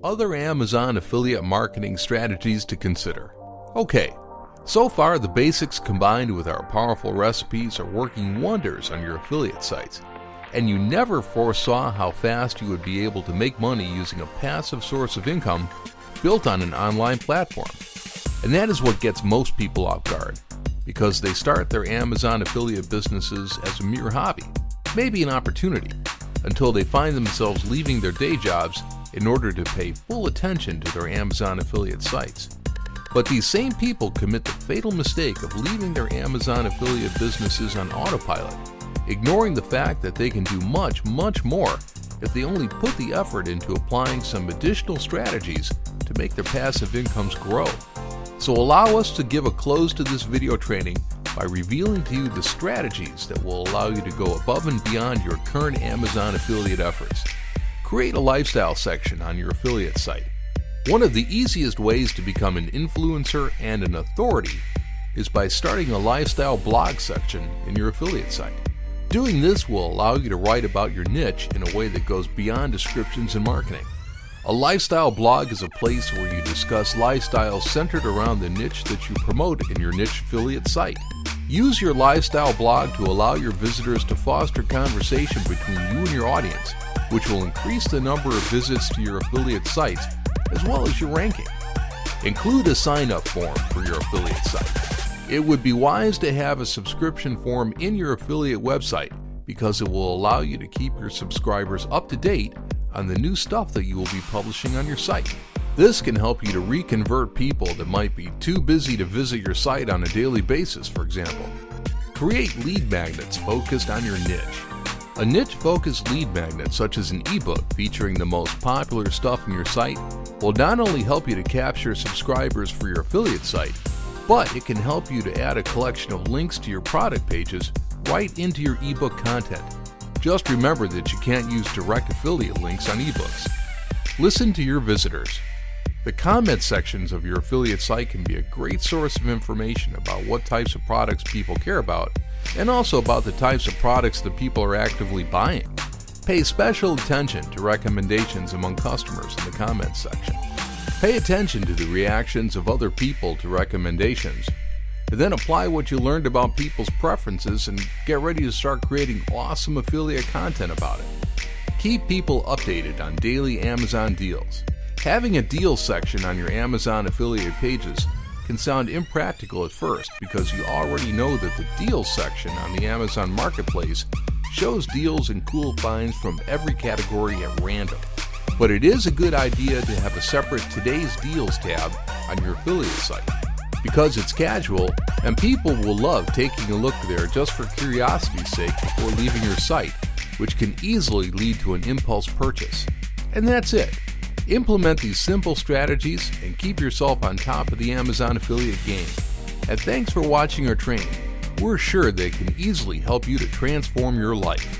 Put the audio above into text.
other Amazon affiliate marketing strategies to consider. Okay, so far the basics combined with our powerful recipes are working wonders on your affiliate sites, and you never foresaw how fast you would be able to make money using a passive source of income built on an online platform. And that is what gets most people off guard, because they start their Amazon affiliate businesses as a mere hobby, maybe an opportunity, until they find themselves leaving their day jobs in order to pay full attention to their Amazon affiliate sites. But these same people commit the fatal mistake of leaving their Amazon affiliate businesses on autopilot, ignoring the fact that they can do much, much more if they only put the effort into applying some additional strategies to make their passive incomes grow. So allow us to give a close to this video training by revealing to you the strategies that will allow you to go above and beyond your current Amazon affiliate efforts. Create a lifestyle section on your affiliate site. One of the easiest ways to become an influencer and an authority is by starting a lifestyle blog section in your affiliate site. Doing this will allow you to write about your niche in a way that goes beyond descriptions and marketing. A lifestyle blog is a place where you discuss lifestyles centered around the niche that you promote in your niche affiliate site. Use your lifestyle blog to allow your visitors to foster conversation between you and your audience, which will increase the number of visits to your affiliate sites as well as your ranking. Include a sign-up form for your affiliate site. It would be wise to have a subscription form in your affiliate website because it will allow you to keep your subscribers up to date on the new stuff that you will be publishing on your site. This can help you to reconvert people that might be too busy to visit your site on a daily basis, for example. Create lead magnets focused on your niche. A niche-focused lead magnet, such as an ebook featuring the most popular stuff in your site, will not only help you to capture subscribers for your affiliate site, but it can help you to add a collection of links to your product pages right into your ebook content. Just remember that you can't use direct affiliate links on ebooks. Listen to your visitors. The comment sections of your affiliate site can be a great source of information about what types of products people care about, and also about the types of products that people are actively buying. Pay special attention to recommendations among customers in the comments section. Pay attention to the reactions of other people to recommendations, and then apply what you learned about people's preferences and get ready to start creating awesome affiliate content about it. Keep people updated on daily Amazon deals. Having a deals section on your Amazon affiliate pages can sound impractical at first because you already know that the deals section on the Amazon Marketplace shows deals and cool finds from every category at random. But it is a good idea to have a separate Today's Deals tab on your affiliate site because it's casual and people will love taking a look there just for curiosity's sake before leaving your site, which can easily lead to an impulse purchase. And that's it. Implement these simple strategies and keep yourself on top of the Amazon affiliate game. And thanks for watching our training. We're sure they can easily help you to transform your life.